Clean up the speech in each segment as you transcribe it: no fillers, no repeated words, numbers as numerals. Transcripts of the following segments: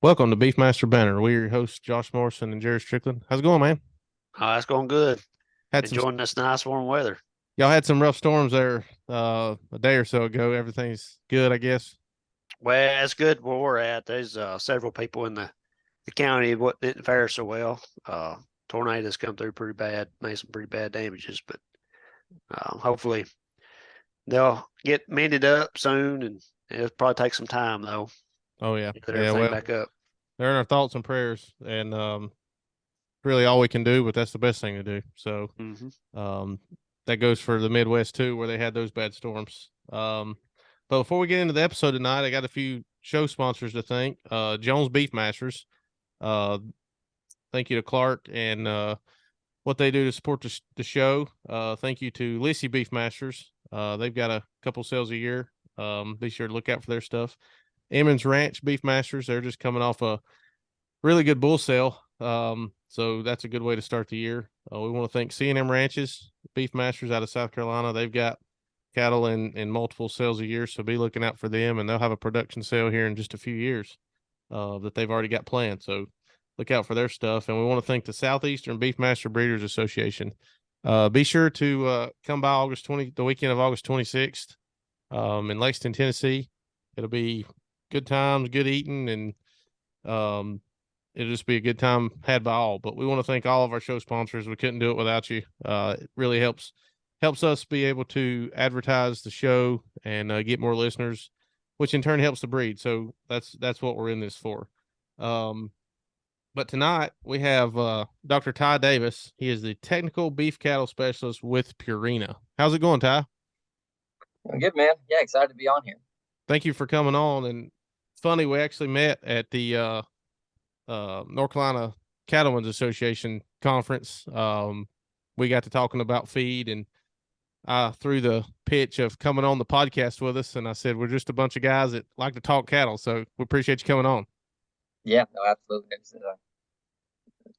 Welcome to Beefmaster Banner. We're your hosts, Josh Morrison and Jerry Strickland. How's it going, man? It's going good. Had some Enjoying this nice warm weather. Y'all had some rough storms there a day or so ago. Everything's good, I guess. Well, it's good where we're at. There's several people in the county what didn't fare so well. Tornadoes come through pretty bad, made some pretty bad damages, but hopefully they'll get mended up soon, and it'll probably take some time though Oh yeah, to get yeah. everything Well, back up. they're in our thoughts and prayers, and really all we can do. But that's the best thing to do. So Hmm. um, that goes for the Midwest too, where they had those bad storms. But before we get into the episode tonight, I got a few show sponsors to thank. Jones Beef Masters. Uh, thank you to Clark and what they do to support the show. Thank you to Lissy Beefmasters. They've got a couple sales a year. Be sure to look out for their stuff. Emmons Ranch Beefmasters. They're just coming off a really good bull sale. So that's a good way to start the year. We want to thank C&M Ranches Beefmasters out of South Carolina. They've got cattle in multiple sales a year, so be looking out for them. And they'll have a production sale here in just a few years that they've already got planned. So look out for their stuff. And we want to thank the Southeastern Beefmaster Breeders Association. Be sure to come by the weekend of August 26th in Lexington, Tennessee. It'll be good times, good eating, and it'll just be a good time had by all. But we want to thank all of our show sponsors. We couldn't do it without you. It really helps us be able to advertise the show and get more listeners, which in turn helps the breed. So that's what we're in this for. But tonight we have Dr. Ty Davis. He is the technical beef cattle specialist with Purina. How's it going, Ty? I'm good, man. Yeah, excited to be on here. Thank you for coming on. And funny, we actually met at the North Carolina Cattlemen's Association conference. We got to talking about feed, and I threw the pitch of coming on the podcast with us, and I said we're just a bunch of guys that like to talk cattle, so we appreciate you coming on. Yeah, no, absolutely.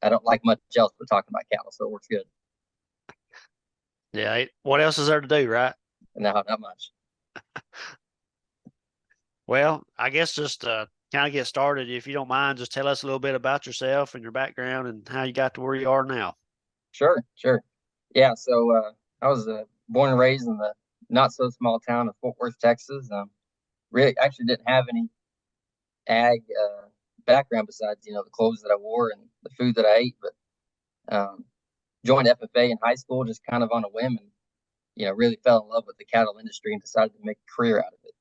I don't like much else but talking about cattle, so it works good. Yeah. What else is there to do, right? No, not much. Well, I guess just kind of get started, if you don't mind, just tell us a little bit about yourself and your background and how you got to where you are now. Sure, sure. Yeah, so I was born and raised in the not so small town of Fort Worth, Texas. Really, actually didn't have any ag background besides the clothes that I wore and the food that I ate. But joined FFA in high school just kind of on a whim, and really fell in love with the cattle industry and decided to make a career out of it.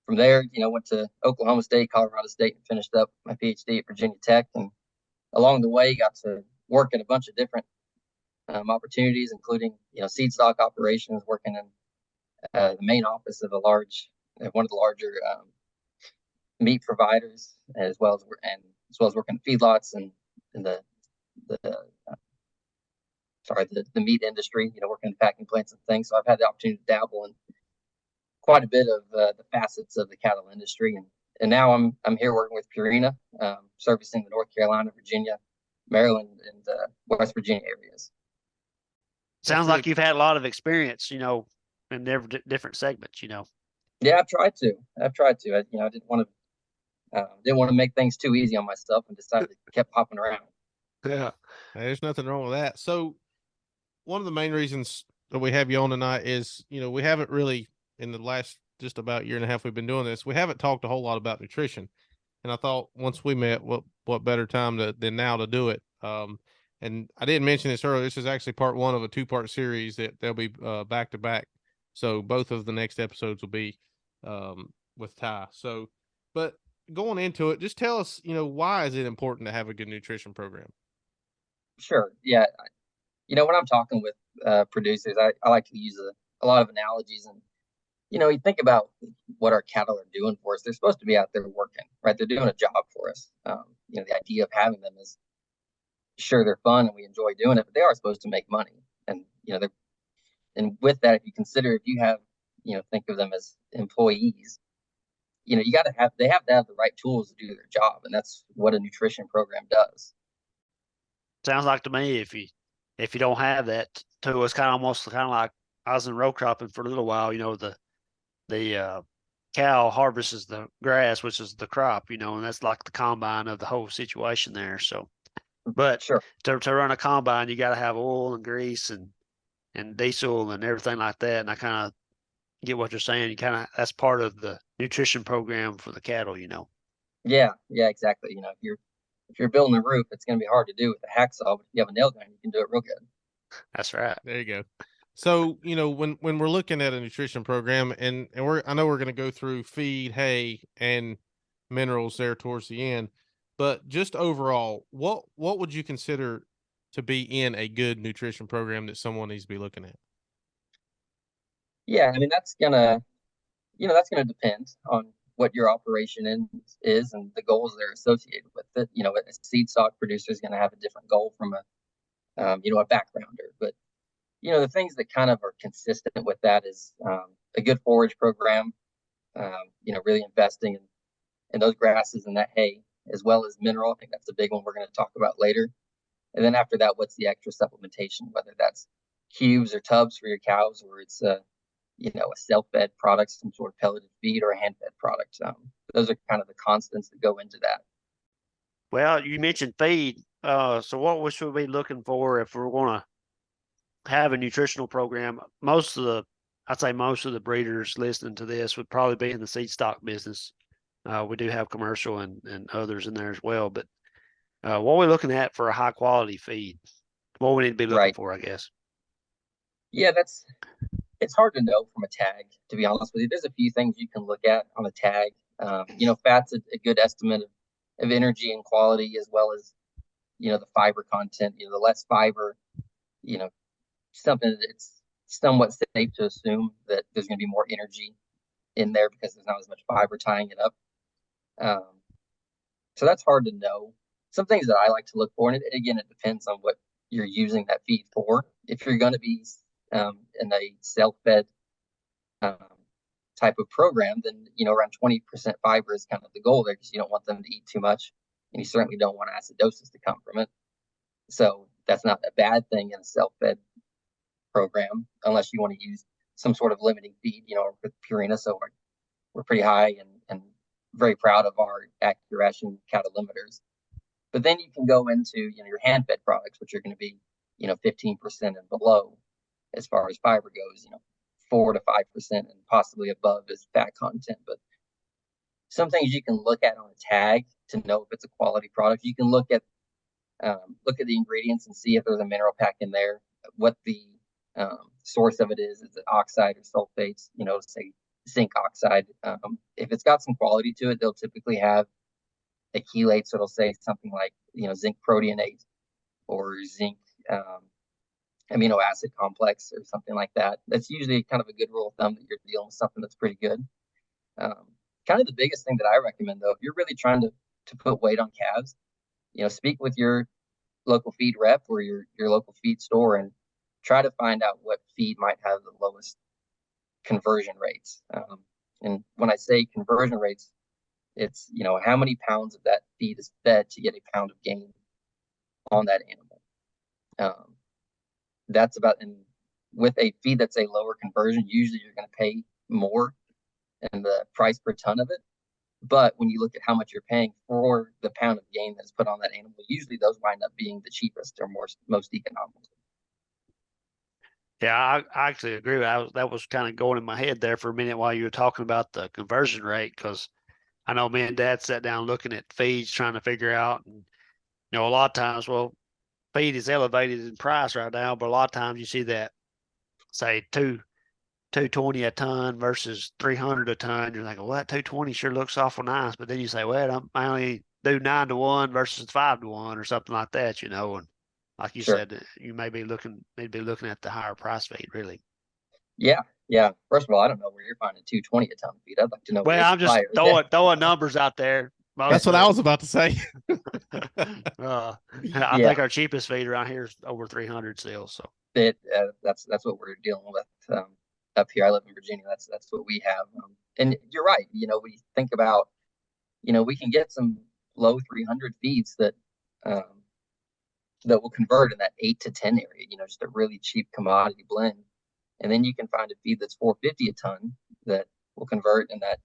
From there, went to Oklahoma State, Colorado State, and finished up my PhD at Virginia Tech. And along the way, got to work at a bunch of different opportunities, including seed stock operations, working in the main office of one of the larger meat providers, as well as working in feedlots and in the the meat industry. Working in packing plants and things. So I've had the opportunity to dabble in quite a bit of the facets of the cattle industry, and now I'm here working with Purina, servicing the North Carolina, Virginia, Maryland, and West Virginia areas. Sounds Really like you've had a lot of experience, in different segments. Yeah, I've tried to. I didn't want to make things too easy on myself, and decided to keep hopping around. Yeah. There's nothing wrong with that. So one of the main reasons that we have you on tonight is, we haven't really in the last just about year and a half we've been doing this, we haven't talked a whole lot about nutrition. And I thought once we met, what better time than now to do it. And I didn't mention this earlier. This is actually part one of a two-part series that they'll be back to back. So both of the next episodes will be with Ty. So, but going into it, just tell us, why is it important to have a good nutrition program? Sure. Yeah. When I'm talking with producers, I like to use a lot of analogies. And you think about what our cattle are doing for us. They're supposed to be out there working, right? They're doing a job for us. The idea of having them is, sure, they're fun and we enjoy doing it, but they are supposed to make money. And and with that, if you have, think of them as employees, they have to have the right tools to do their job, and that's what a nutrition program does. Sounds like to me, if you don't have that tool, it's kind of like I was in row cropping for a little while. The cow harvests the grass, which is the crop, you know, and that's like the combine of the whole situation there. So, but Sure. to run a combine, you got to have oil and grease and diesel and everything like that. And I kind of get what you're saying. You kind of that's part of the nutrition program for the cattle, you know. Yeah, yeah, exactly. You know, if you're building a roof, it's going to be hard to do with a hacksaw, but if you have a nail gun, you can do it real good. That's right. There you go. So, you know, when we're looking at a nutrition program, and I know we're going to go through feed, hay, and minerals there towards the end, but just overall, what would you consider to be in a good nutrition program that someone needs to be looking at? Yeah, I mean that's gonna depend on what your operation is and the goals that are associated with it. You know, a seed stock producer is gonna have a different goal from a backgrounder, but the things that kind of are consistent with that is a good forage program. Really investing in those grasses and that hay as well as mineral. I think that's a big one we're going to talk about later. And then after that, what's the extra supplementation, whether that's cubes or tubs for your cows, or it's a self-fed product, some sort of pelleted feed or a hand-fed product. Those are kind of the constants that go into that. Well, you mentioned feed. So what should we be looking for if we're going to have a nutritional program? I'd say most of the breeders listening to this would probably be in the seed stock business. We do have commercial and others in there as well. But what are we looking at for a high quality feed? What we need to be looking Right. for, I guess. Yeah, it's hard to know from a tag, to be honest with you. There's a few things you can look at on a tag. Fat's a good estimate of energy and quality, as well as the fiber content. The less fiber, you know, something that it's somewhat safe to assume that there's going to be more energy in there because there's not as much fiber tying it up. So that's hard to know. Some things that I like to look for, and again, it depends on what you're using that feed for. If you're going to be in a self-fed um, type of program, then around 20% fiber is kind of the goal there, because you don't want them to eat too much, and you certainly don't want acidosis to come from it. So that's not a bad thing in a self-fed program, unless you want to use some sort of limiting feed, with Purina. So we're pretty high and very proud of our AccuRation cattle limiters. But then you can go into your hand-fed products, which are going to be 15% and below as far as fiber goes. 4 to 5% and possibly above is fat content. But some things you can look at on a tag to know if it's a quality product. You can look at the ingredients and see if there's a mineral pack in there, what the source of it is it oxide or sulfates, say zinc oxide. If it's got some quality to it, they'll typically have a chelate, so it'll say something like zinc proteinate or zinc amino acid complex or something like that. That's usually kind of a good rule of thumb that you're dealing with something that's pretty good. Kind of the biggest thing that I recommend, though, if you're really trying to put weight on calves, speak with your local feed rep or your local feed store and try to find out what feed might have the lowest conversion rates. And when I say conversion rates, it's how many pounds of that feed is fed to get a pound of gain on that animal. That's about, and with a feed that's a lower conversion, usually you're going to pay more in the price per ton of it. But when you look at how much you're paying for the pound of gain that's put on that animal, usually those wind up being the cheapest or most economical. Yeah, I actually agree. That was kind of going in my head there for a minute while you were talking about the conversion rate, because I know me and Dad sat down looking at feeds trying to figure out, and a lot of times, well, feed is elevated in price right now, but a lot of times you see that, say, 220 a ton versus 300 a ton. You're like, well, that 220 sure looks awful nice, but then you say, well, I only do 9-to-1 versus 5-to-1 or something like that, and like you Sure. said, you may be looking at the higher price feed, really. Yeah. Yeah. First of all, I don't know where you're finding 220 a ton of feed. I'd like to know where Well, your I'm just supplier is. throwing numbers out there. That's what I was about to say. I Yeah. think our cheapest feed around here is over 300 still. So That's what we're dealing with up here. I live in Virginia. That's what we have. And you're right. We think about, we can get some low 300 feeds that will convert in that 8 to 10 area. Just a really cheap commodity blend. And then you can find a feed that's 450 a ton that will convert, and that,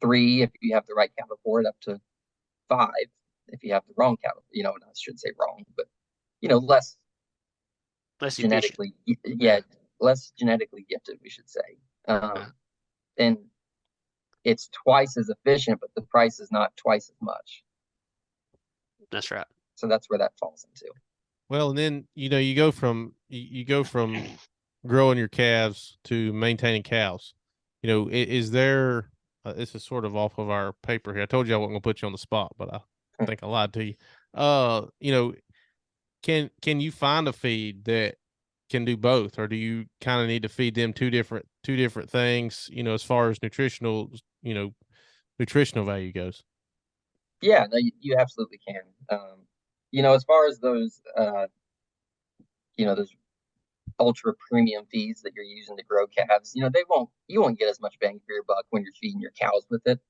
3 if you have the right cattle for it, up to 5 if you have the wrong cattle. I shouldn't say wrong, but less Less efficient. genetically, yeah, less genetically gifted, we should say. And it's twice as efficient, but the price is not twice as much. That's right. So that's where that falls into. Well, and then you go from growing your calves to maintaining cows. Is there? This is sort of off of our paper here. I told you I wasn't going to put you on the spot, but I think I lied to you. Can you find a feed that can do both, or do you kind of need to feed them two different things? As far as nutritional value goes. Yeah, no, you absolutely can. As far as those, those ultra premium feeds that you're using to grow calves, you won't get as much bang for your buck when you're feeding your cows with it.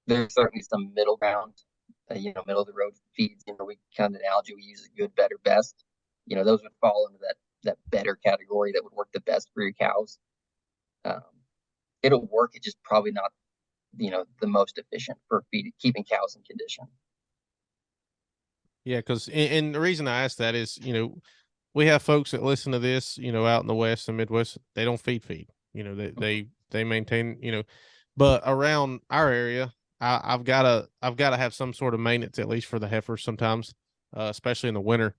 There's certainly some middle ground, middle of the road feeds. We kind of analogy we use is good, better, best. Those would fall into that better category that would work the best for your cows. It'll work. It's just probably not, the most efficient for keeping cows in condition. Yeah, because and the reason I ask that is, we have folks that listen to this, out in the West and Midwest, they don't feed. They maintain, but around our area, I've gotta have some sort of maintenance at least for the heifers sometimes, especially in the winter.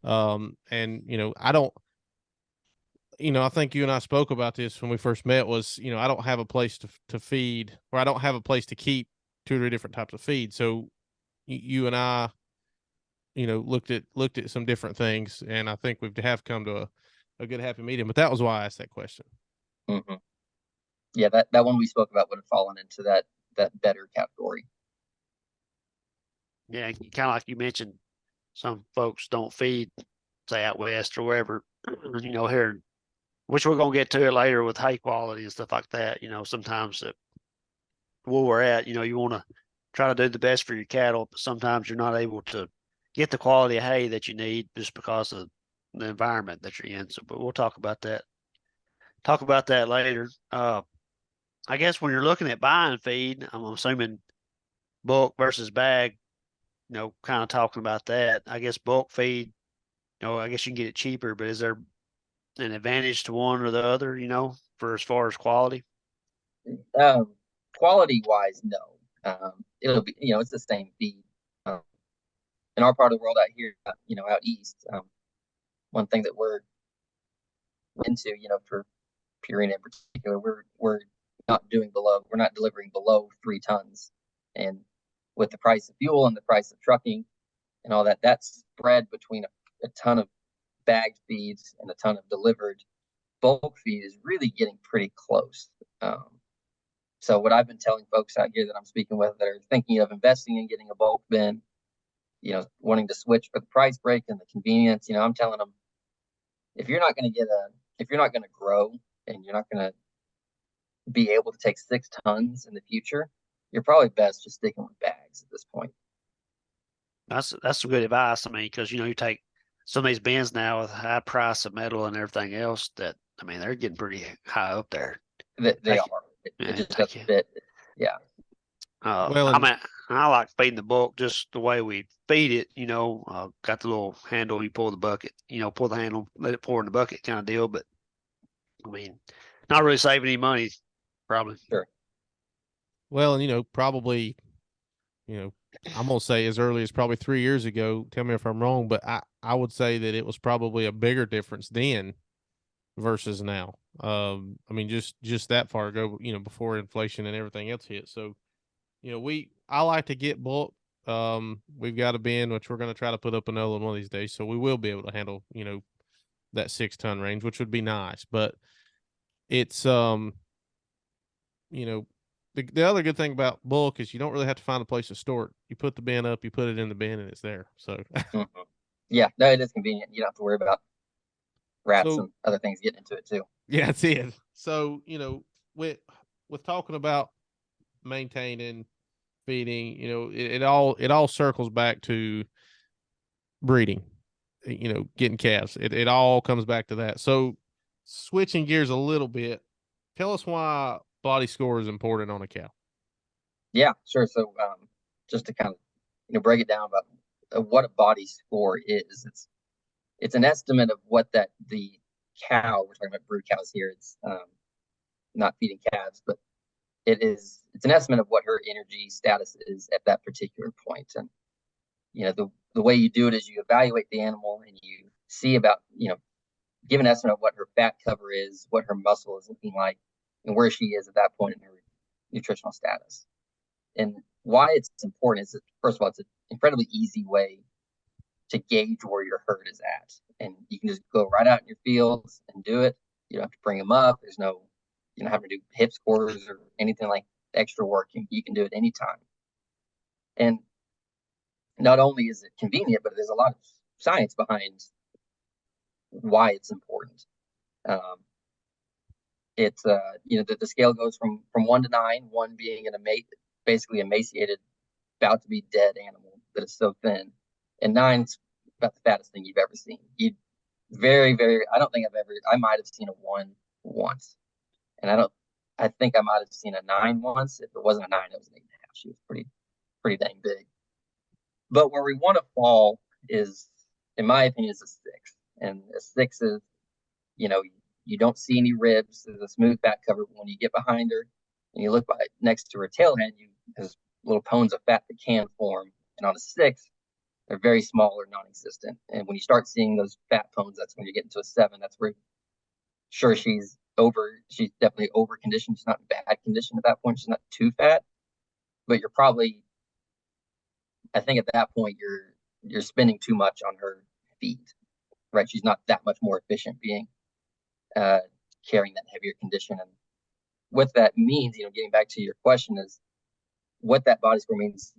And I don't, I think you and I spoke about this when we first met was, I don't have a place to feed, or I don't have a place to keep 2 or 3 different types of feed. So you and I, looked at some different things, and I think we have come to a good happy medium. But that was why I asked that question. Mm-hmm. Yeah, that one we spoke about would have fallen into that better category. Yeah, kind of like you mentioned, some folks don't feed, say out west or wherever, here, which we're gonna get to it later with hay quality and stuff like that. Sometimes where we're at, you want to try to do the best for your cattle, but sometimes you're not able to get the quality of hay that you need just because of the environment that you're in. So, but we'll talk about that. Talk about that later. I guess when you're looking at buying feed, I'm assuming bulk versus bag, kind of talking about that. I guess bulk feed, I guess you can get it cheaper, but is there an advantage to one or the other, for as far as quality? Quality wise, no. It'll be, it's the same feed. In our part of the world out here, out east, one thing that we're into, for Purina in particular, we're not delivering below 3 tons. And with the price of fuel and the price of trucking and all that, that's spread between a ton of bagged feeds and a ton of delivered bulk feed is really getting pretty close. So what I've been telling folks out here that I'm speaking with that are thinking of investing in getting a bulk bin, wanting to switch for the price break and the convenience, I'm telling them, if you're not going to grow and you're not going to be able to take 6 tons in the future, you're probably best just sticking with bags at this point. That's some good advice. I mean, because you take some of these bins now with high price of metal and everything else that, they're getting pretty high up there. They are. It just doesn't fit. Yeah. I like feeding the bulk just the way we feed it. Got the little handle, you pull the bucket, pull the handle, let it pour in the bucket kind of deal. But not really saving any money, probably. Sure. Well, and probably, I'm gonna say as early as probably 3 years ago. Tell me if I'm wrong, but I would say that it was probably a bigger difference then versus now. Just that far ago, before inflation and everything else hit. So, I like to get bulk. We've got a bin which we're going to try to put up another one of these days, so we will be able to handle, that 6 ton range, which would be nice. But it's the other good thing about bulk is you don't really have to find a place to store it. You put the bin up, you put it in the bin, and it's there. So, yeah, no, it is convenient. You don't have to worry about rats and other things getting into it too. Yeah, that's it. So, with talking about maintaining, feeding, it all circles back to breeding, getting calves. It all comes back to that. So switching gears a little bit, tell us why body score is important on a cow. Yeah, sure. So just to kind of break it down about what a body score is, it's an estimate of what the cow, we're talking about brood cows here, it's not feeding calves, but it's an estimate of what her energy status is at that particular point. And the way you do it is you evaluate the animal and you see about give an estimate of what her fat cover is, what her muscle is looking like, and where she is at that point in her nutritional status. And why it's important is that, first of all, it's an incredibly easy way to gauge where your herd is at. And you can just go right out in your fields and do it. You don't have to bring them up. There's no, you don't have to do hip scores or anything like extra work. You can do it anytime. And not only is it convenient, but there's a lot of science behind why it's important. It's the scale goes from 1 to 9, 1 being basically emaciated, about to be dead animal that is so thin, and 9's about the fattest thing you've ever seen. You very, very, I don't think I might have seen a 1 once, and I think I might have seen a 9 once. If it wasn't a 9, it was an 8.5. She was pretty dang big. But where we want to fall is, in my opinion, is a 6, and a 6 is, you don't see any ribs. There's a smooth fat cover. But when you get behind her and you look next to her tail head, there's little pones of fat that can form. And on a 6, they're very small or non-existent. And when you start seeing those fat pones, that's when you get into a 7. That's where, sure, she's definitely over conditioned. She's not in bad condition at that point. She's not too fat, but I think at that point you're spending too much on her feed, right? She's not that much more efficient being carrying that heavier condition. And what that means, getting back to your question, is what that body score means,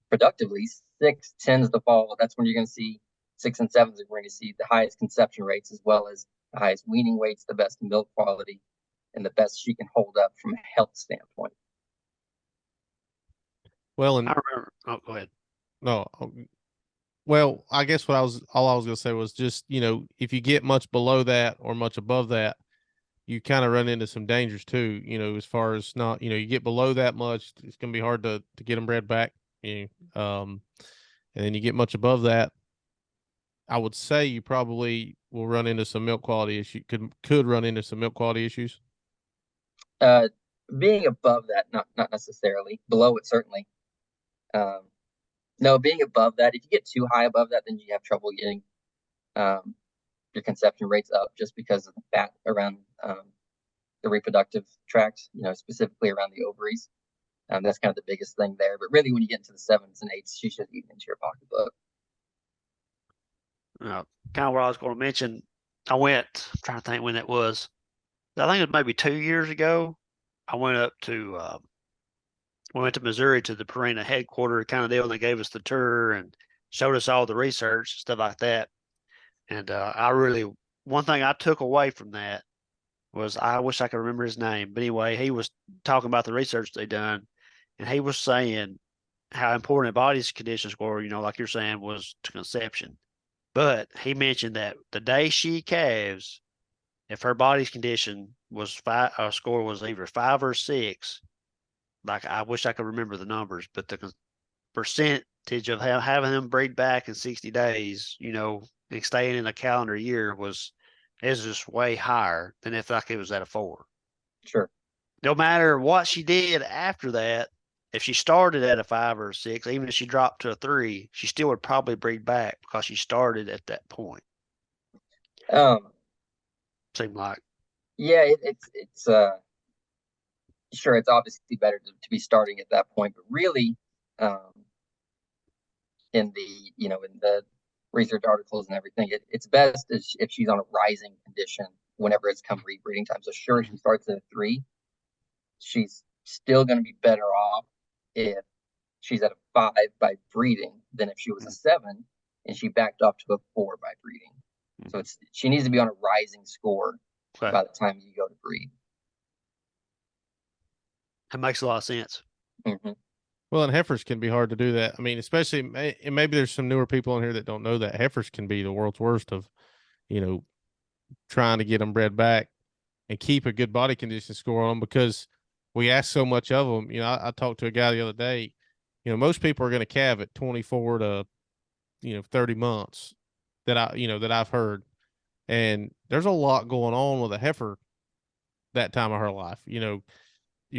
productively. 6 tends to fall. That's when you're going to see 6 and 7s are going to see the highest conception rates, as well as the highest weaning weights, the best milk quality, and the best she can hold up from a health standpoint. Well, and I remember. Oh, go ahead. no, well, I guess all I was going to say was just, if you get much below that or much above that, you kind of run into some dangers too, as far as not, you get below that much, it's going to be hard to get them bred back. And then you get much above that, I would say you probably will run into some milk quality issues, could run into some milk quality issues. Being above that, not necessarily. Below it, certainly. No, being above that, if you get too high above that, then you have trouble getting your conception rates up, just because of the fat around the reproductive tract, specifically around the ovaries. That's kind of the biggest thing there. But really, when you get into the 7s and 8s, she should eat into your pocketbook. Kind of what I was going to mention. I'm trying to think when that was. I think it was maybe 2 years ago. I went up to we went to Missouri to the Purina headquarters kind of deal, and they gave us the tour and showed us all the research, stuff like that. And one thing I took away from that was, I wish I could remember his name, but anyway, he was talking about the research they done, and he was saying how important a body's condition score, like you're saying, was to conception. But he mentioned that the day she calves, if her body's condition was score was either 5 or 6, like, I wish I could remember the numbers, but the percentage of having them breed back in 60 days, and staying in a calendar year is just way higher than if it was at a 4. Sure. No matter what she did after that, if she started at a 5 or a 6, even if she dropped to a 3, she still would probably breed back because she started at that point. Seemed like. Yeah, it's sure, it's obviously better to be starting at that point, but really, in the research articles and everything, it's best if she's on a rising condition whenever it's come rebreeding time. So sure, she starts at a 3, she's still going to be better off if she's at a 5 by breeding than if she was a 7 and she backed off to a 4 by breeding. So she needs to be on a rising score by the time you go to breed. That makes a lot of sense. Mm-hmm. Well, and heifers can be hard to do that. I mean, especially, and maybe there's some newer people in here that don't know that heifers can be the world's worst of, trying to get them bred back. and keep a good body condition score on them, because we ask so much of them. I talked to a guy the other day. Most people are going to calve at 24 to 30 months that I've heard, and there's a lot going on with a heifer that time of her life. You're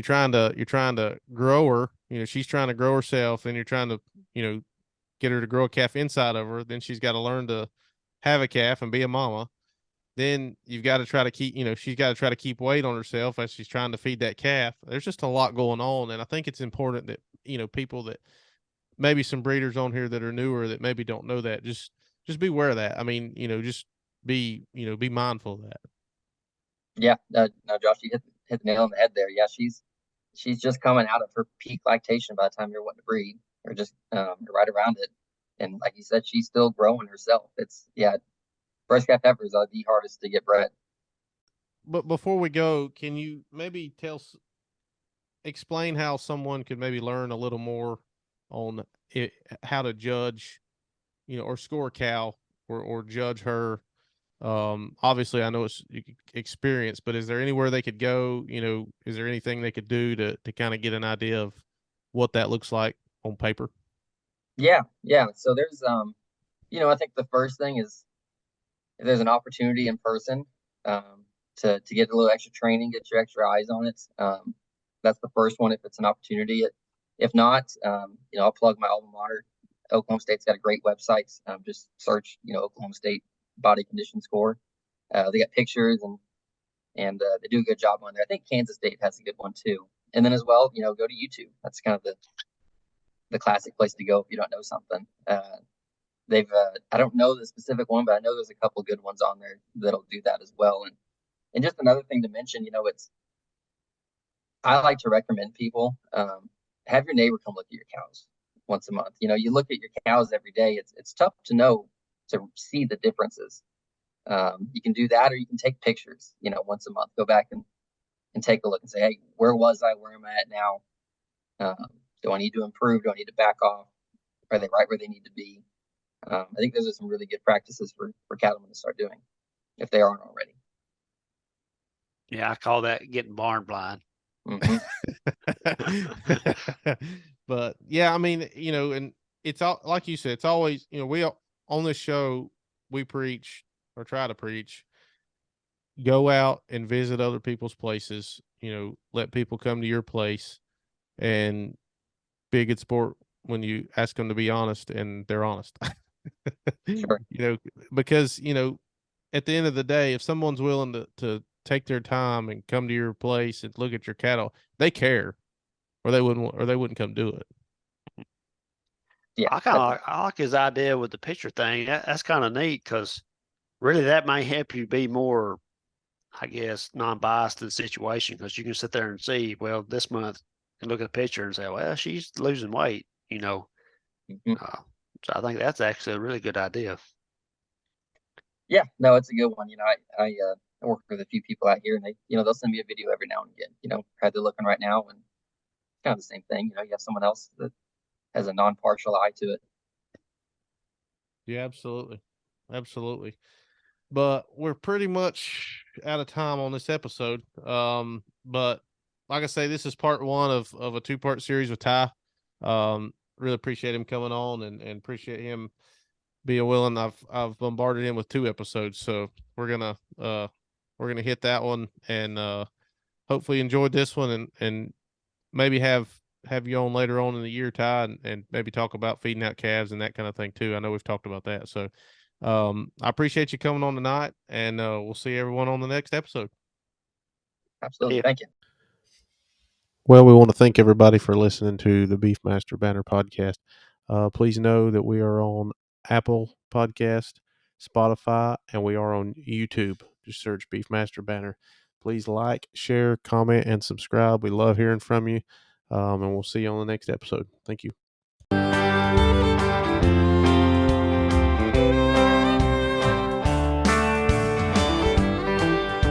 trying to grow her. She's trying to grow herself, and you're trying to get her to grow a calf inside of her. Then she's got to learn to have a calf and be a mama. Then you've got to try to keep, she's got to try to keep weight on herself as she's trying to feed that calf. There's just a lot going on. And I think it's important that, people that maybe some breeders on here that are newer that maybe don't know that, just be aware of that. I mean, just be mindful of that. Yeah, no, Josh, you hit the nail on the head there. Yeah, she's just coming out of her peak lactation by the time you're wanting to breed, or just right around it. And like you said, she's still growing herself. Fresh calf heifers are the hardest to get bred. But before we go, can you maybe explain how someone could maybe learn a little more on how to judge, or score a cow, or judge her? Obviously I know it's experience, but is there anywhere they could go? Is there anything they could do to kind of get an idea of what that looks like on paper? Yeah. So there's I think the first thing is, if there's an opportunity in person, to get a little extra training, get your extra eyes on it. That's the first one if it's an opportunity. If not, I'll plug my alma mater. Oklahoma State's got a great website. Just search, Oklahoma State body condition score. They got pictures, and they do a good job on there. I think Kansas State has a good one too. And then as well, go to YouTube. That's kind of the classic place to go if you don't know something. They've I don't know the specific one, but I know there's a couple good ones on there that'll do that as well. And just another thing to mention, I like to recommend people, have your neighbor come look at your cows once a month. You look at your cows every day. It's tough to see the differences. You can do that, or you can take pictures. Once a month, go back and take a look and say, hey, where was I? Where am I at now? Do I need to improve? Do I need to back off? Are they right where they need to be? I think those are some really good practices for cattlemen to start doing if they aren't already. Yeah, I call that getting barn blind. Mm-hmm. But yeah, I mean, and it's all like you said, it's always, we on this show, we preach, or try to preach, go out and visit other people's places, let people come to your place, and be a good sport when you ask them to be honest, and they're honest. Sure. Because, at the end of the day, if someone's willing to take their time and come to your place and look at your cattle, they care, or they wouldn't come do it. Yeah. I like his idea with the picture thing. That's kind of neat, because really that may help you be more, I guess, non-biased in the situation, because you can sit there and see, well, this month, and look at the picture and say, well, she's losing weight, Mm-hmm. So I think that's actually a really good idea. Yeah, no, it's a good one. I work with a few people out here, and they'll send me a video every now and again. How they're looking right now, and it's kind of the same thing. You have someone else that has a non-partial eye to it. Yeah, absolutely. But we're pretty much out of time on this episode. But like I say, this is part one of a 2-part series with Ty. Really appreciate him coming on, and appreciate him being willing. I've bombarded him with 2 episodes, so we're gonna hit that one, and hopefully enjoyed this one, and maybe have you on later on in the year, Ty, and maybe talk about feeding out calves and that kind of thing too. I know we've talked about that. So I appreciate you coming on tonight, and we'll see everyone on the next episode. Absolutely. Thank you. Well, we want to thank everybody for listening to the Beefmaster Banner podcast. Please know that we are on Apple Podcast, Spotify, and we are on YouTube. Just search Beefmaster Banner. Please like, share, comment, and subscribe. We love hearing from you, and we'll see you on the next episode. Thank you.